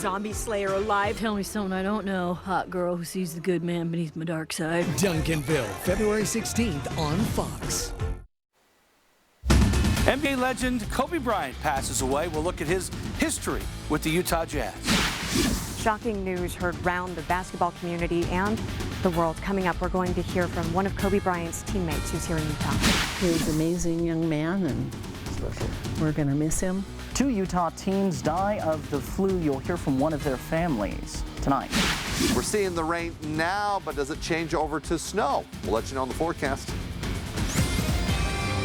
Zombie Slayer alive. Tell me something I don't know. Hot girl who sees the good man beneath my dark side. Duncanville, February 16th on Fox. NBA legend Kobe Bryant passes away. We'll look at his history with the Utah Jazz. Shocking news heard round the basketball community and the world. Coming up, we're going to hear from one of Kobe Bryant's teammates who's here in Utah. He was an amazing young man, and we're going to miss him. 2 Utah teens die of the flu. You'll hear from one of their families tonight. We're seeing the rain now, but does it change over to snow? We'll let you know in the forecast.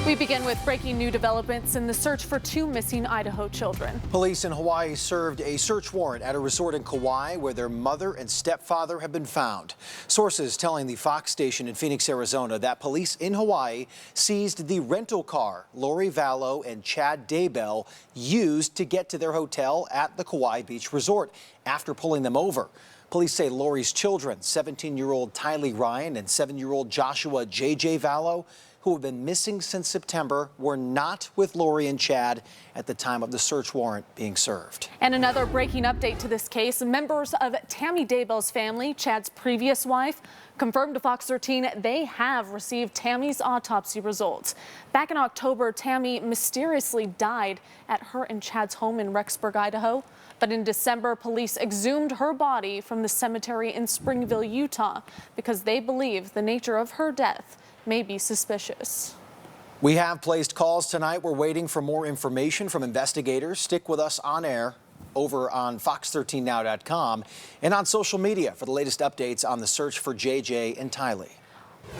We begin with breaking new developments in the search for 2 missing Idaho children. Police in Hawaii served a search warrant at a resort in Kauai where their mother and stepfather have been found. Sources telling the Fox station in Phoenix, Arizona that police in Hawaii seized the rental car Lori Vallow and Chad Daybell used to get to their hotel at the Kauai Beach Resort after pulling them over. Police say Lori's children, 17-year-old Tylee Ryan and 7-year-old Joshua J.J. Vallow, who have been missing since September, were not with Lori and Chad at the time of the search warrant being served. And another breaking update to this case. Members of Tammy Daybell's family, Chad's previous wife, confirmed to Fox 13 they have received Tammy's autopsy results. Back in October, Tammy mysteriously died at her and Chad's home in Rexburg, Idaho. But in December, police exhumed her body from the cemetery in Springville, Utah, because they believe the nature of her death may be suspicious. We have placed calls tonight. We're waiting for more information from investigators. Stick with us on air over on fox13now.com and on social media for the latest updates on the search for JJ and Tylee.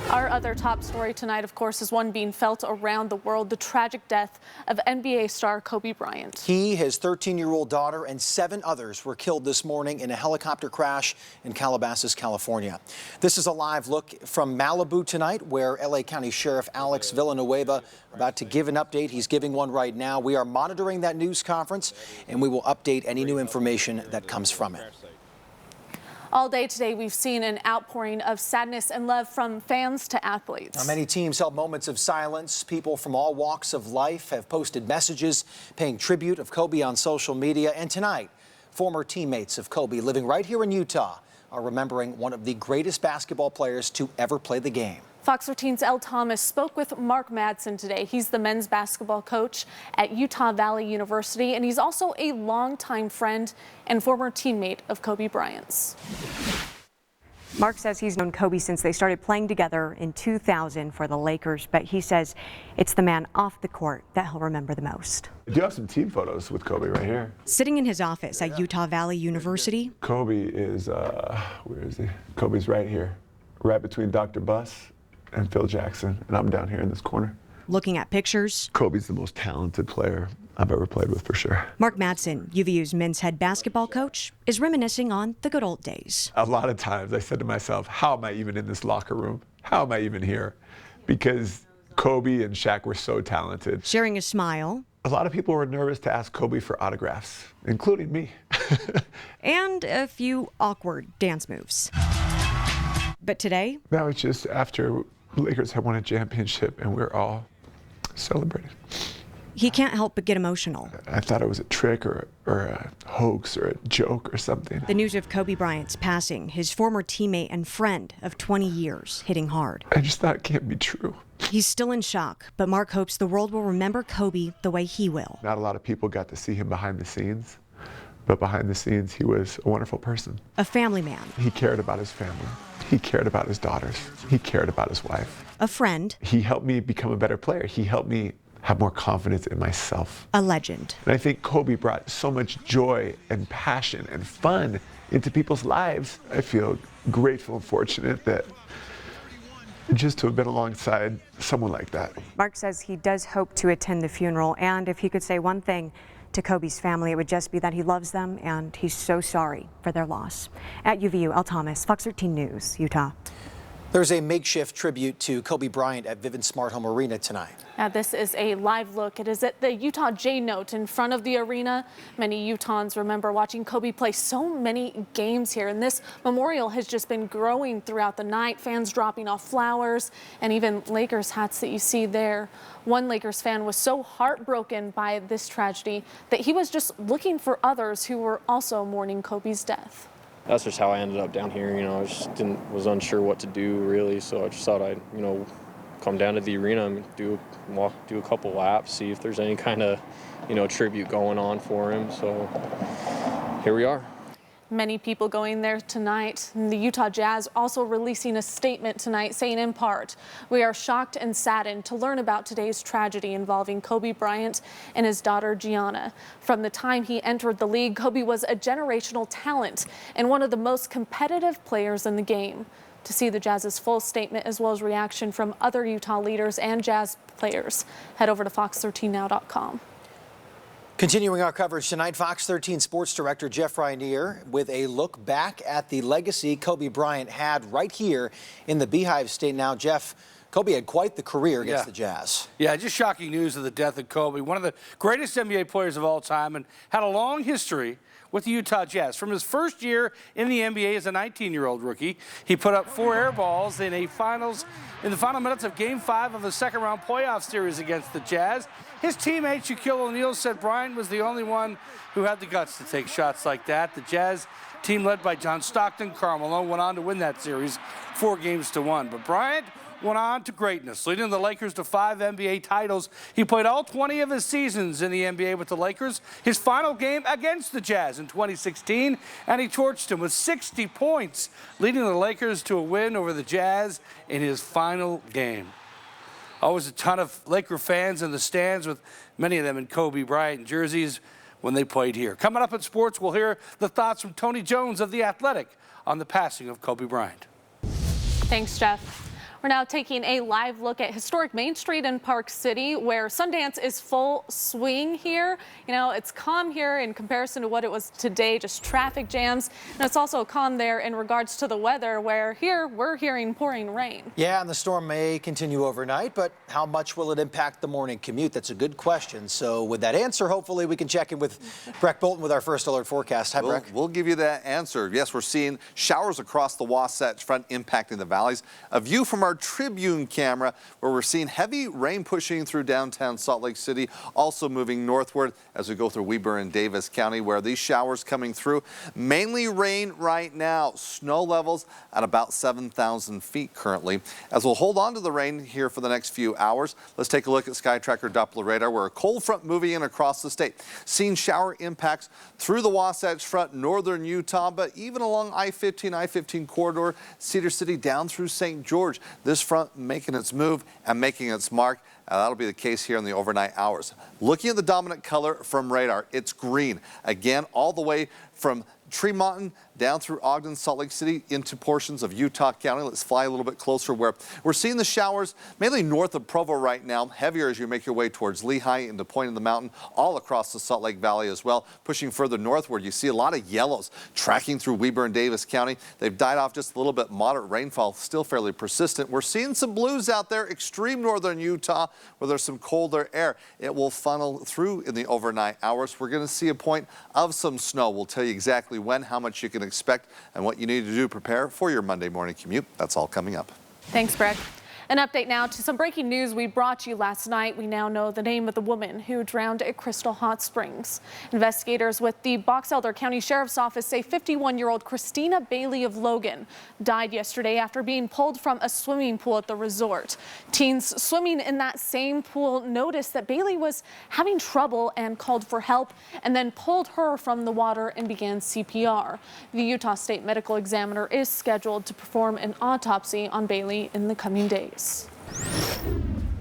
Our other top story tonight, of course, is one being felt around the world, the tragic death of NBA star Kobe Bryant. He, his 13-year-old daughter, and 7 others were killed this morning in a helicopter crash in Calabasas, California. This is a live look from Malibu tonight, where LA County Sheriff Alex Villanueva about to give an update. He's giving one right now. We are monitoring that news conference, and we will update any new information that comes from it. All day today, we've seen an outpouring of sadness and love from fans to athletes. Now, many teams held moments of silence. People from all walks of life have posted messages paying tribute of Kobe on social media. And tonight, former teammates of Kobe living right here in Utah are remembering one of the greatest basketball players to ever play the game. Fox 13's Elle Thomas spoke with Mark Madsen today. He's the men's basketball coach at Utah Valley University, and he's also a longtime friend and former teammate of Kobe Bryant's. Mark says he's known Kobe since they started playing together in 2000 for the Lakers, but he says it's the man off the court that he'll remember the most. I do have some team photos with Kobe right here. Sitting in his office at Utah Valley University. Kobe is, where is he? Kobe's right here, right between Dr. Buss and Phil Jackson, and I'm down here in this corner. Looking at pictures. Kobe's the most talented player I've ever played with, for sure. Mark Madsen, UVU's men's head basketball coach, is reminiscing on the good old days. A lot of times I said to myself, how am I even in this locker room? How am I even here? Because Kobe and Shaq were so talented. Sharing a smile. A lot of people were nervous to ask Kobe for autographs, including me. And a few awkward dance moves. But today? That was just after Lakers had won a championship and we were all celebrating. He can't help but get emotional. I thought it was a trick or a hoax or a joke or something. The news of Kobe Bryant's passing, his former teammate and friend of 20 years, hitting hard. I just thought it can't be true. He's still in shock, but Mark hopes the world will remember Kobe the way he will. Not a lot of people got to see him behind the scenes, but behind the scenes, he was a wonderful person. A family man. He cared about his family. He cared about his daughters. He cared about his wife. A friend. He helped me become a better player. He helped me have more confidence in myself. A legend. And I think Kobe brought so much joy and passion and fun into people's lives. I feel grateful and fortunate that just to have been alongside someone like that. Mark says he does hope to attend the funeral, and if he could say one thing to Kobe's family, it would just be that he loves them and he's so sorry for their loss. At UVU, Elle Thomas, Fox 13 News, Utah. There's a makeshift tribute to Kobe Bryant at Vivint Smart Home Arena tonight. Now, this is a live look. It is at the Utah J-Note in front of the arena. Many Utahns remember watching Kobe play so many games here, and this memorial has just been growing throughout the night. Fans dropping off flowers and even Lakers hats that you see there. One Lakers fan was so heartbroken by this tragedy that he was just looking for others who were also mourning Kobe's death. That's just how I ended up down here. I just was unsure what to do really, so I just thought I'd, come down to the arena and do a couple laps, see if there's any kind of, tribute going on for him. So here we are. Many people going there tonight. And the Utah Jazz also releasing a statement tonight saying in part, "We are shocked and saddened to learn about today's tragedy involving Kobe Bryant and his daughter Gianna. From the time he entered the league, Kobe was a generational talent and one of the most competitive players in the game." To see the Jazz's full statement as well as reaction from other Utah leaders and Jazz players, head over to fox13now.com. Continuing our coverage tonight, Fox 13 Sports Director Jeff Rainier with a look back at the legacy Kobe Bryant had right here in the Beehive State. Now, Jeff, Kobe had quite the career against the Jazz. Yeah, just shocking news of the death of Kobe, one of the greatest NBA players of all time, and had a long history with the Utah Jazz. From his first year in the NBA as a 19-year-old rookie, he put up 4 air balls in the final minutes of Game 5 of the second-round playoff series against the Jazz. His teammate Shaquille O'Neal said Bryant was the only one who had the guts to take shots like that. The Jazz team led by John Stockton, Karl Malone, went on to win that series 4-1. But Bryant went on to greatness, leading the Lakers to 5 NBA titles. He played all 20 of his seasons in the NBA with the Lakers. His final game against the Jazz in 2016, and he torched him with 60 points, leading the Lakers to a win over the Jazz in his final game. Always a ton of Laker fans in the stands, with many of them in Kobe Bryant jerseys when they played here. Coming up in sports, we'll hear the thoughts from Tony Jones of The Athletic on the passing of Kobe Bryant. Thanks, Jeff. We're now taking a live look at historic Main Street in Park City, where Sundance is full swing here. It's calm here in comparison to what it was today, just traffic jams. And it's also calm there in regards to the weather, where here we're hearing pouring rain. Yeah, and the storm may continue overnight, but how much will it impact the morning commute? That's a good question. So with that answer, hopefully we can check in with Breck Bolton with our first alert forecast. Hi, Breck. We'll give you that answer. Yes, we're seeing showers across the Wasatch Front impacting the valleys. A view from our Tribune camera where we're seeing heavy rain pushing through downtown Salt Lake City, also moving northward as we go through Weber and Davis County, where these showers coming through. Mainly rain right now. Snow levels at about 7,000 feet currently. As we'll hold on to the rain here for the next few hours, let's take a look at Sky Tracker Doppler radar, where a cold front moving in across the state. Seeing shower impacts through the Wasatch Front, northern Utah, but even along I-15 corridor, Cedar City down through St. George. This front making its move and making its mark. That'll be the case here in the overnight hours. Looking at the dominant color from radar, it's green. Again, all the way from Tremonton down through Ogden, Salt Lake City into portions of Utah County. Let's fly a little bit closer, where we're seeing the showers mainly north of Provo right now, heavier as you make your way towards Lehi into Point of the Mountain, all across the Salt Lake Valley as well. Pushing further northward, you see a lot of yellows tracking through Weber and Davis County. They've died off just a little bit. Moderate rainfall still fairly persistent. We're seeing some blues out there, extreme northern Utah, where there's some colder air. It will funnel through in the overnight hours. We're going to see a point of some snow. We'll tell you exactly when, how much you can expect, and what you need to do to prepare for your Monday morning commute. That's all coming up. Thanks, Brett. An update now to some breaking news we brought you last night. We now know the name of the woman who drowned at Crystal Hot Springs. Investigators with the Box Elder County Sheriff's Office say 51-year-old Christina Bailey of Logan died yesterday after being pulled from a swimming pool at the resort. Teens swimming in that same pool noticed that Bailey was having trouble and called for help, and then pulled her from the water and began CPR. The Utah State Medical Examiner is scheduled to perform an autopsy on Bailey in the coming days.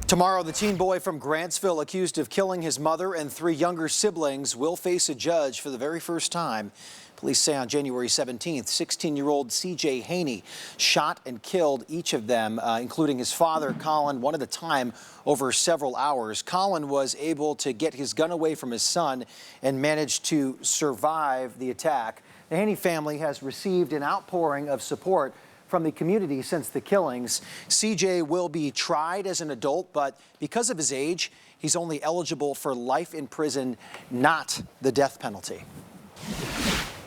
Tomorrow, the teen boy from Grantsville accused of killing his mother and 3 younger siblings will face a judge for the very first time. Police say on January 17th, 16-year-old C.J. Haney shot and killed each of them, including his father, Colin, one at a time over several hours. Colin was able to get his gun away from his son and managed to survive the attack. The Haney family has received an outpouring of support from the community since the killings. CJ will be tried as an adult, but because of his age, he's only eligible for life in prison, not the death penalty.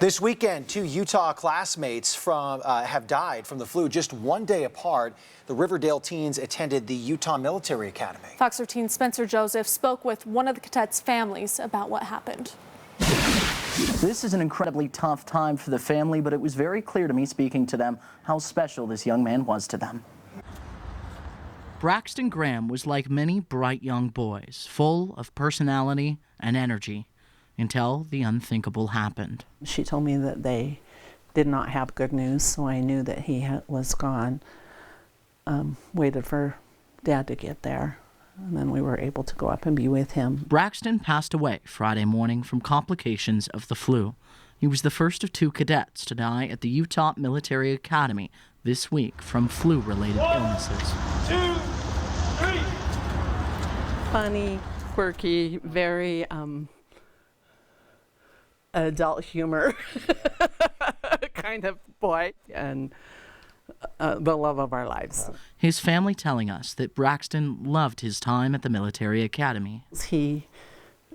This weekend, 2 Utah classmates have died from the flu just one day apart. The Riverdale teens attended the Utah Military Academy. Fox 13's Spencer Joseph spoke with one of the cadets' families about what happened. This is an incredibly tough time for the family, but it was very clear to me speaking to them how special this young man was to them. Braxton Graham was like many bright young boys, full of personality and energy, until the unthinkable happened. She told me that they did not have good news, so I knew that he was gone. Waited for Dad to get there, and then we were able to go up and be with him. Braxton passed away Friday morning from complications of the flu. He was the first of 2 cadets to die at the Utah Military Academy this week from flu-related illnesses. 2, 3. Funny, quirky, very adult humor kind of boy, and the love of our lives. His family telling us that Braxton loved his time at the military academy. He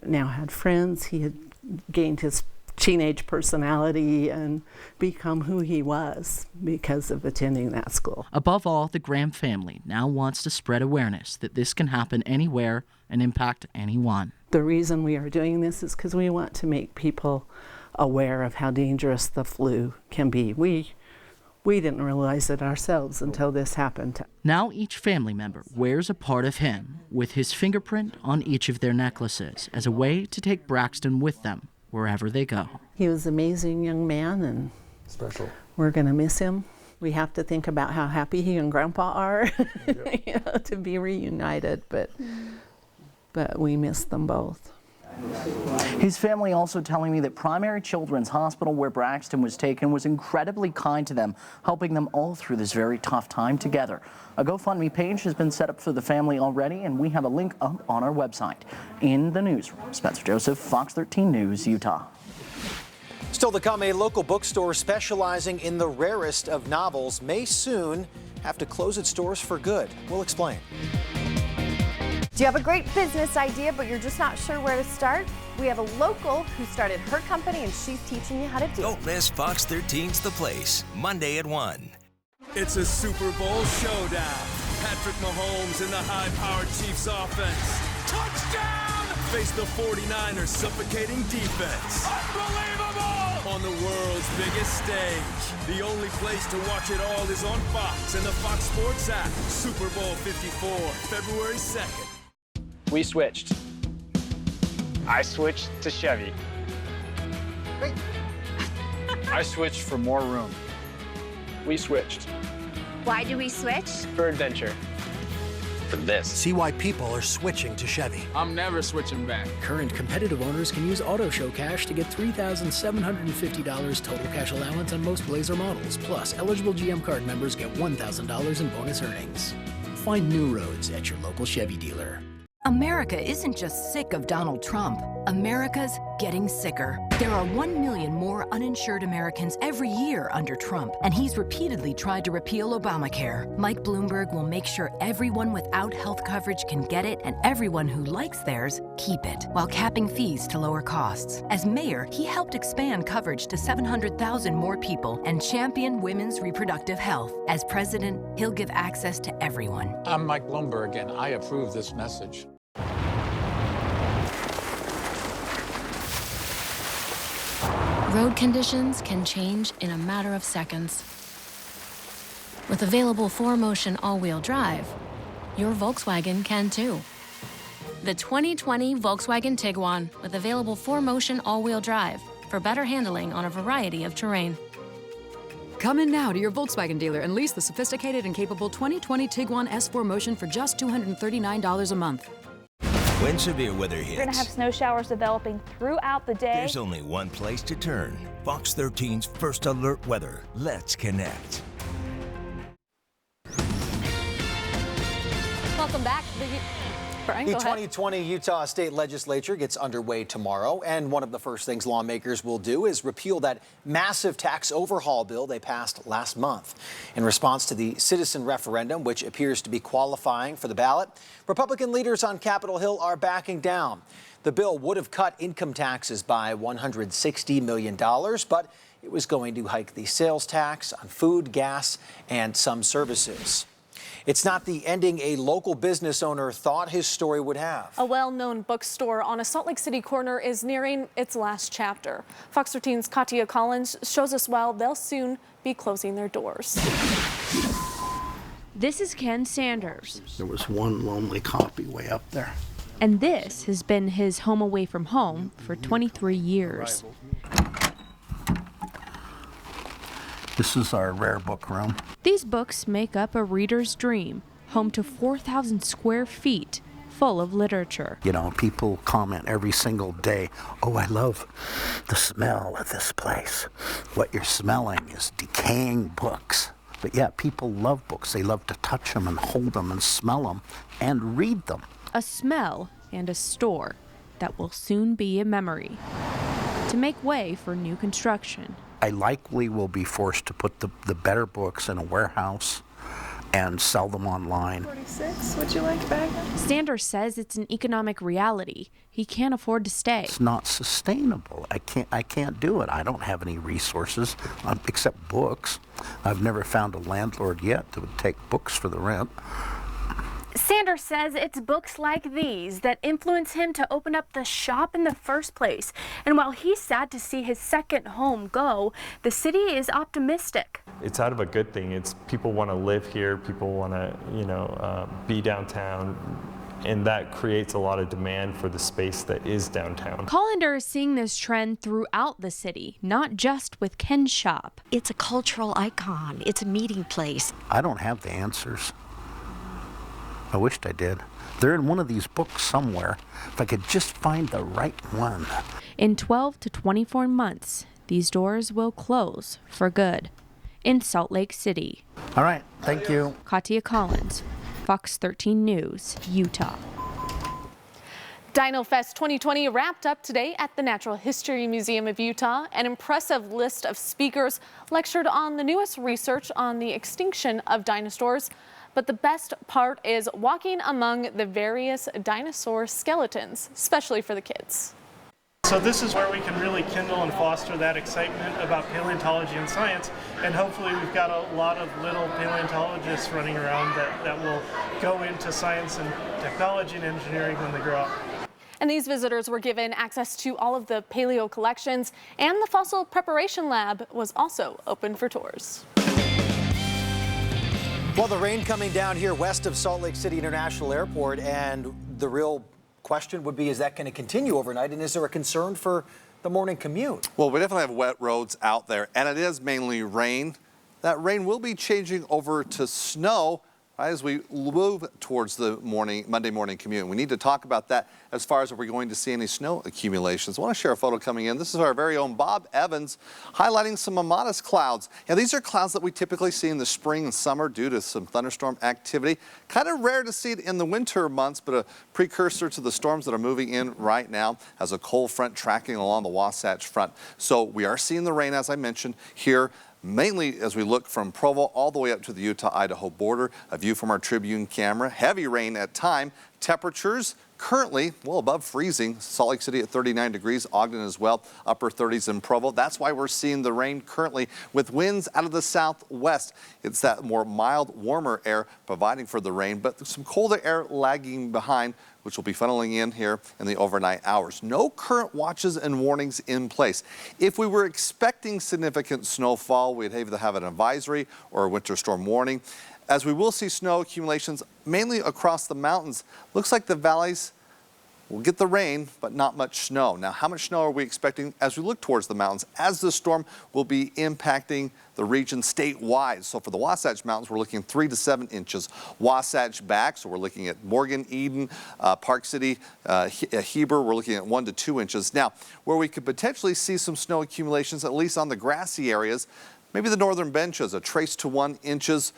now had friends. He had gained his teenage personality and become who he was because of attending that school. Above all, the Graham family now wants to spread awareness that this can happen anywhere and impact anyone. The reason we are doing this is because we want to make people aware of how dangerous the flu can be. We didn't realize it ourselves until this happened. Now each family member wears a part of him with his fingerprint on each of their necklaces as a way to take Braxton with them wherever they go. He was an amazing young man, and Special. We're going to miss him. We have to think about how happy he and Grandpa are to be reunited, but we miss them both. His family also telling me that Primary Children's Hospital, where Braxton was taken, was incredibly kind to them, helping them all through this very tough time together. A GoFundMe page has been set up for the family already, and we have a link up on our website. In the newsroom, Spencer Joseph, Fox 13 News, Utah. Still to come, a local bookstore specializing in the rarest of novels may soon have to close its doors for good. We'll explain. Do you have a great business idea, but you're just not sure where to start? We have a local who started her company, and she's teaching you how to do it. Don't miss Fox 13's The Place, Monday at 1. It's a Super Bowl showdown. Patrick Mahomes and the high-powered Chiefs offense. Touchdown! Face the 49ers' suffocating defense. Unbelievable! On the world's biggest stage. The only place to watch it all is on Fox and the Fox Sports app. Super Bowl 54, February 2nd. We switched. I switched to Chevy. Wait. I switched for more room. We switched. Why do we switch? For adventure. For this. See why people are switching to Chevy. I'm never switching back. Current competitive owners can use Auto Show Cash to get $3,750 total cash allowance on most Blazer models. Plus, eligible GM card members get $1,000 in bonus earnings. Find new roads at your local Chevy dealer. America isn't just sick of Donald Trump. America's getting sicker. There are 1 million more uninsured Americans every year under Trump, and he's repeatedly tried to repeal Obamacare. Mike Bloomberg will make sure everyone without health coverage can get it, and everyone who likes theirs, keep it, while capping fees to lower costs. As mayor, he helped expand coverage to 700,000 more people and champion women's reproductive health. As president, he'll give access to everyone. I'm Mike Bloomberg, and I approve this message. Road conditions can change in a matter of seconds. With available 4Motion all-wheel drive, your Volkswagen can too. The 2020 Volkswagen Tiguan with available 4Motion all-wheel drive for better handling on a variety of terrain. Come in now to your Volkswagen dealer and lease the sophisticated and capable 2020 Tiguan S4Motion for just $239 a month. When severe weather hits, we're going to have snow showers developing throughout the day. There's only one place to turn. Fox 13's First Alert Weather. Let's connect. Welcome back. Brian, The go ahead. 2020 Utah State Legislature gets underway tomorrow, and one of the first things lawmakers will do is repeal that massive tax overhaul bill they passed last month. In response to the citizen referendum, which appears to be qualifying for the ballot, Republican leaders on Capitol Hill are backing down. The bill would have cut income taxes by $160 million, but it was going to hike the sales tax on food, gas, and some services. It's not the ending a local business owner thought his story would have. A well-known bookstore on a Salt Lake City corner is nearing its last chapter. Fox 13's Katia Collins shows us why they'll soon be closing their doors. This is Ken Sanders. There was one lonely copy way up there. And this has been his home away from home for 23 years. This is our rare book room. These books make up a reader's dream, home to 4,000 square feet full of literature. You know, people comment every single day, oh, I love the smell of this place. What you're smelling is decaying books. But yeah, people love books. They love to touch them and hold them and smell them and read them. A smell and a store that will soon be a memory to make way for new construction. I likely will be forced to put the better books in a warehouse and sell them online. 46, would you like back? Sanders says it's an economic reality. He can't afford to stay. It's not sustainable. I can't do it. I don't have any resources except books. I've never found a landlord yet that would take books for the rent. Sanders says it's books like these that influence him to open up the shop in the first place. And while he's sad to see his second home go, the city is optimistic. It's out of a good thing. It's people want to live here. People want to, be downtown. And that creates a lot of demand for the space that is downtown. Colander is seeing this trend throughout the city, not just with Ken's shop. It's a cultural icon. It's a meeting place. I don't have the answers. I wished I did. They're in one of these books somewhere. If I could just find the right one. In 12 to 24 months, these doors will close for good in Salt Lake City. All right, thank you. Katia Collins, Fox 13 News, Utah. Dino Fest 2020 wrapped up today at the Natural History Museum of Utah. An impressive list of speakers lectured on the newest research on the extinction of dinosaurs. But the best part is walking among the various dinosaur skeletons, especially for the kids. So this is where we can really kindle and foster that excitement about paleontology and science, and hopefully we've got a lot of little paleontologists running around that will go into science and technology and engineering when they grow up. And these visitors were given access to all of the paleo collections, and the fossil preparation lab was also open for tours. Well, the rain coming down here west of Salt Lake City International Airport, and the real question would be, is that going to continue overnight, and is there a concern for the morning commute? Well, we definitely have wet roads out there, and it is mainly rain. That rain will be changing over to snow as we move towards the Monday morning commute. We need to talk about that as far as if we're going to see any snow accumulations. I want to share a photo coming in. This is our very own Bob Evans highlighting some modest clouds. Now, these are clouds that we typically see in the spring and summer due to some thunderstorm activity. Kind of rare to see it in the winter months, but a precursor to the storms that are moving in right now as a cold front tracking along the Wasatch Front. So we are seeing the rain, as I mentioned, here. Mainly as we look from Provo all the way up to the Utah-Idaho border. A view from our Tribune camera. Heavy rain at time. Temperatures currently well above freezing. Salt Lake City at 39 degrees. Ogden as well. Upper 30s in Provo. That's why we're seeing the rain currently with winds out of the southwest. It's that more mild, warmer air providing for the rain, but some colder air lagging behind, which will be funneling in here in the overnight hours. No current watches and warnings in place. If we were expecting significant snowfall, we'd either have an advisory or a winter storm warning. As we will see snow accumulations mainly across the mountains, looks like the valleys will get the rain, but not much snow. Now, how much snow are we expecting as we look towards the mountains, as the storm will be impacting the region statewide? So for the Wasatch Mountains, we're looking 3 to 7 inches. Wasatch back, so we're looking at Morgan, Eden, Park City, Heber, we're looking at 1 to 2 inches. Now, where we could potentially see some snow accumulations, at least on the grassy areas, Maybe the northern benches, a trace to 1 inches.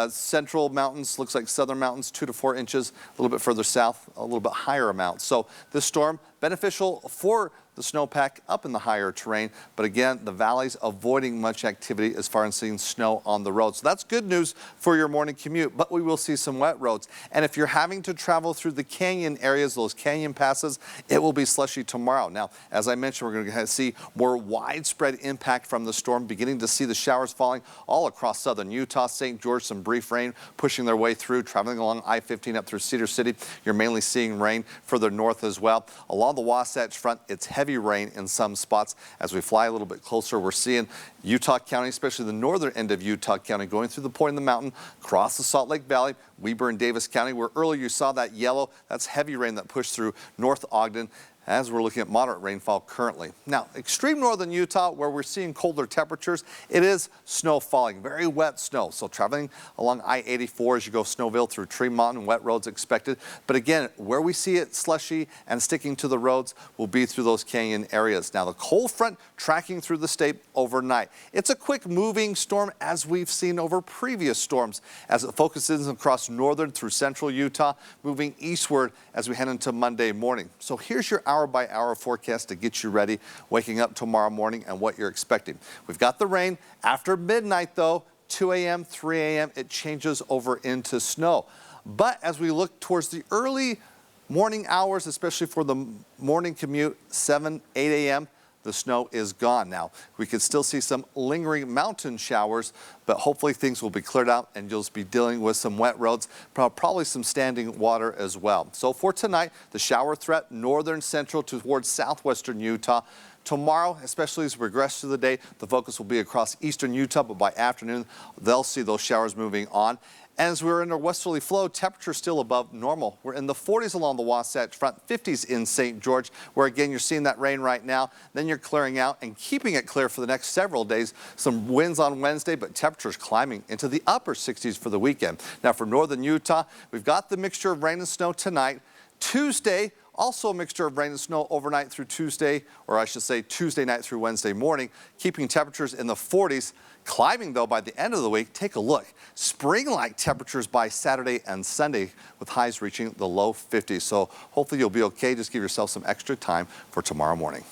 Central mountains, looks like southern mountains, 2 to 4 inches. A little bit further south, a little bit higher amount. So this storm beneficial for the snowpack up in the higher terrain, but again, the valleys avoiding much activity as far as seeing snow on the road. So that's good news for your morning commute, but we will see some wet roads. And if you're having to travel through the canyon areas, those canyon passes, it will be slushy tomorrow. Now, as I mentioned, we're going to see more widespread impact from the storm, beginning to see the showers falling all across southern Utah, St. George, some brief rain pushing their way through, traveling along I-15 up through Cedar City. You're mainly seeing rain further north as well. Along the Wasatch Front, it's heavy rain in some spots. As we fly a little bit closer, we're seeing Utah County, especially the northern end of Utah County, going through the point in the mountain, across the Salt Lake Valley, Weber and Davis County, where earlier you saw that yellow. That's heavy rain that pushed through North Ogden, as we're looking at moderate rainfall currently. Now, extreme northern Utah, where we're seeing colder temperatures, it is snow falling, very wet snow. So traveling along I-84 as you go Snowville through Tremont, and wet roads expected. But again, where we see it slushy and sticking to the roads will be through those canyon areas. Now, the cold front tracking through the state overnight. It's a quick moving storm, as we've seen over previous storms, as it focuses across northern through central Utah, moving eastward as we head into Monday morning. So here's your hour-by-hour forecast to get you ready, waking up tomorrow morning and what you're expecting. We've got the rain. After midnight, though, 2 a.m., 3 a.m., it changes over into snow. But as we look towards the early morning hours, especially for the morning commute, 7, 8 a.m., the snow is gone. Now, we could still see some lingering mountain showers, but hopefully things will be cleared out and you'll be dealing with some wet roads, probably some standing water as well. So for tonight, the shower threat, northern central towards southwestern Utah. Tomorrow, especially as we progress through the day, the focus will be across eastern Utah, but by afternoon, they'll see those showers moving on. As we're in a westerly flow, temperatures still above normal. We're in the 40s along the Wasatch Front, 50s in St. George, where again, you're seeing that rain right now. Then you're clearing out and keeping it clear for the next several days. Some winds on Wednesday, but temperatures climbing into the upper 60s for the weekend. Now for northern Utah, we've got the mixture of rain and snow tonight. Tuesday, also a mixture of rain and snow overnight through Tuesday, or I should say Tuesday night through Wednesday morning, keeping temperatures in the 40s. Climbing, though, by the end of the week. Take a look. Spring-like temperatures by Saturday and Sunday, with highs reaching the low 50s. So hopefully you'll be okay. Just give yourself some extra time for tomorrow morning.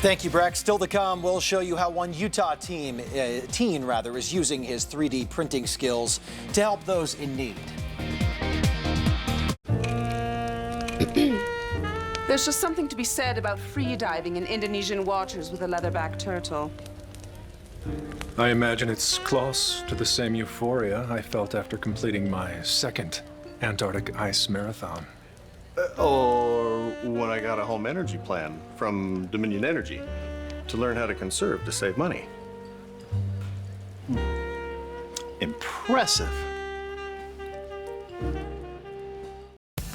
Thank you, Breck. Still to come, we'll show you how one Utah teen is using his 3D printing skills to help those in need. There's just something to be said about free diving in Indonesian waters with a leatherback turtle. I imagine it's close to the same euphoria I felt after completing my second Antarctic ice marathon. Or when I got a home energy plan from Dominion Energy to learn how to conserve to save money. Impressive.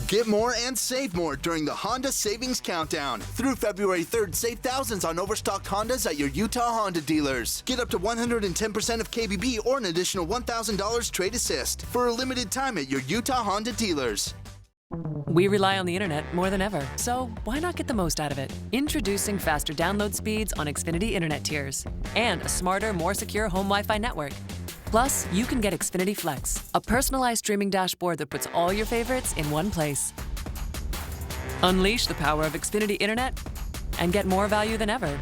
Get more and save more during the Honda Savings Countdown. Through February 3rd, save thousands on overstocked Hondas at your Utah Honda dealers. Get up to 110% of KBB or an additional $1,000 trade assist for a limited time at your Utah Honda dealers. We rely on the internet more than ever, so why not get the most out of it? Introducing faster download speeds on Xfinity Internet tiers and a smarter, more secure home Wi-Fi network. Plus, you can get Xfinity Flex, a personalized streaming dashboard that puts all your favorites in one place. Unleash the power of Xfinity Internet and get more value than ever.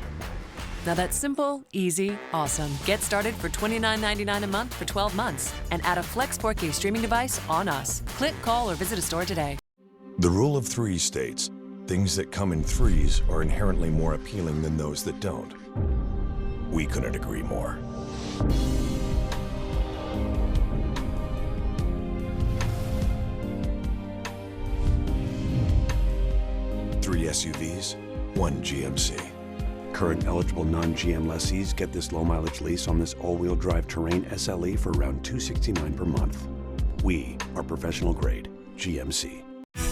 Now that's simple, easy, awesome. Get started for $29.99 a month for 12 months and add a Flex 4K streaming device on us. Click, call, or visit a store today. The rule of three states, things that come in threes are inherently more appealing than those that don't. We couldn't agree more. 3 SUVs, 1 GMC. Current eligible non-GM lessees get this low-mileage lease on this all-wheel drive Terrain SLE for around $269 per month. We are professional-grade GMC.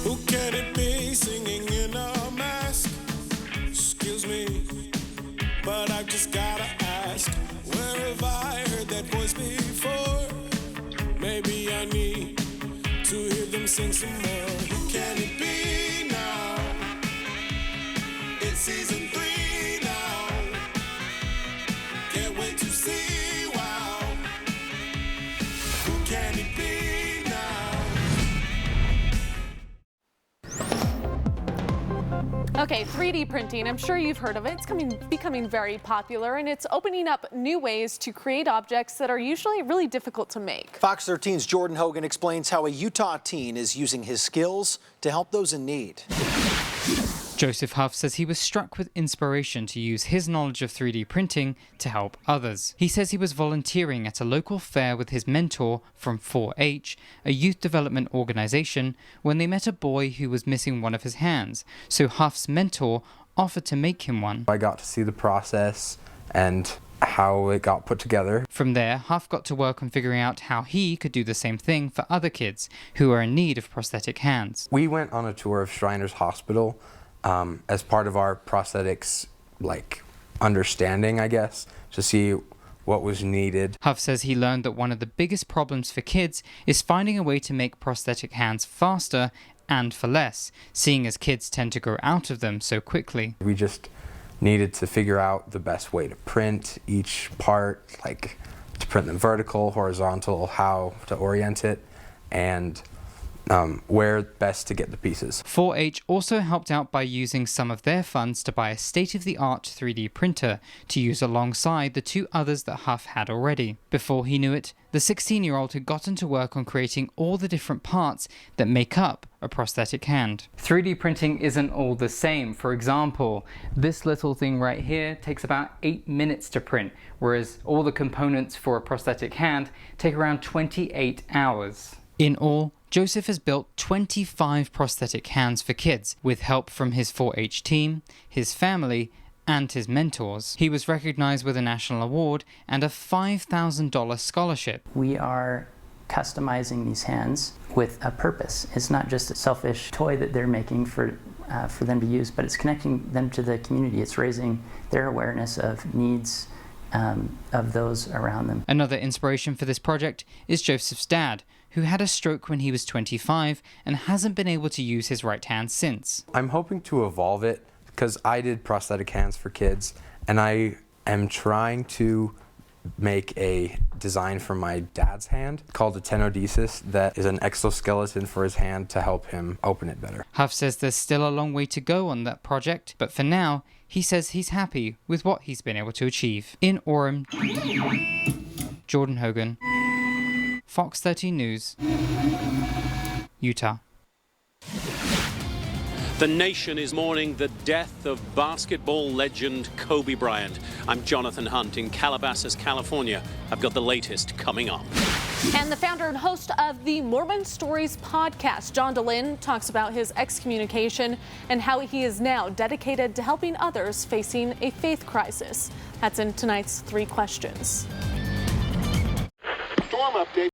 Who can it be singing in a mask? Excuse me, but I've just gotta ask, where have I heard that voice before? Maybe I need to hear them sing some more. Who can it be now? It's season 3 now. Can't wait. Okay, 3D printing, I'm sure you've heard of it. It's becoming very popular, and it's opening up new ways to create objects that are usually really difficult to make. Fox 13's Jordan Hogan explains how a Utah teen is using his skills to help those in need. Joseph Huff says he was struck with inspiration to use his knowledge of 3D printing to help others. He says he was volunteering at a local fair with his mentor from 4-H, a youth development organization, when they met a boy who was missing one of his hands. So Huff's mentor offered to make him one. I got to see the process and how it got put together. From there, Huff got to work on figuring out how he could do the same thing for other kids who are in need of prosthetic hands. We went on a tour of Shriners Hospital as part of our prosthetics, understanding, I guess, to see what was needed. Huff says he learned that one of the biggest problems for kids is finding a way to make prosthetic hands faster and for less, seeing as kids tend to grow out of them so quickly. We just needed to figure out the best way to print each part, to print them vertical, horizontal, how to orient it, and where best to get the pieces. 4-H also helped out by using some of their funds to buy a state-of-the-art 3D printer to use alongside the two others that Huff had already. Before he knew it, the 16-year-old had gotten to work on creating all the different parts that make up a prosthetic hand. 3D printing isn't all the same. For example, this little thing right here takes about 8 minutes to print, whereas all the components for a prosthetic hand take around 28 hours. In all, Joseph has built 25 prosthetic hands for kids with help from his 4-H team, his family, and his mentors. He was recognized with a national award and a $5,000 scholarship. We are customizing these hands with a purpose. It's not just a selfish toy that they're making for them to use, but it's connecting them to the community. It's raising their awareness of needs of those around them. Another inspiration for this project is Joseph's dad, who had a stroke when he was 25 and hasn't been able to use his right hand since. I'm hoping to evolve it because I did prosthetic hands for kids, and I am trying to make a design for my dad's hand called a tenodesis that is an exoskeleton for his hand to help him open it better. Huff says there's still a long way to go on that project, but for now, he says he's happy with what he's been able to achieve. In Orem, Jordan Hogan, Fox 13 News, Utah. The nation is mourning the death of basketball legend Kobe Bryant. I'm Jonathan Hunt in Calabasas, California. I've got the latest coming up. And the founder and host of the Mormon Stories podcast, John Dehlin, talks about his excommunication and how he is now dedicated to helping others facing a faith crisis. That's in tonight's 3 Questions. Storm update.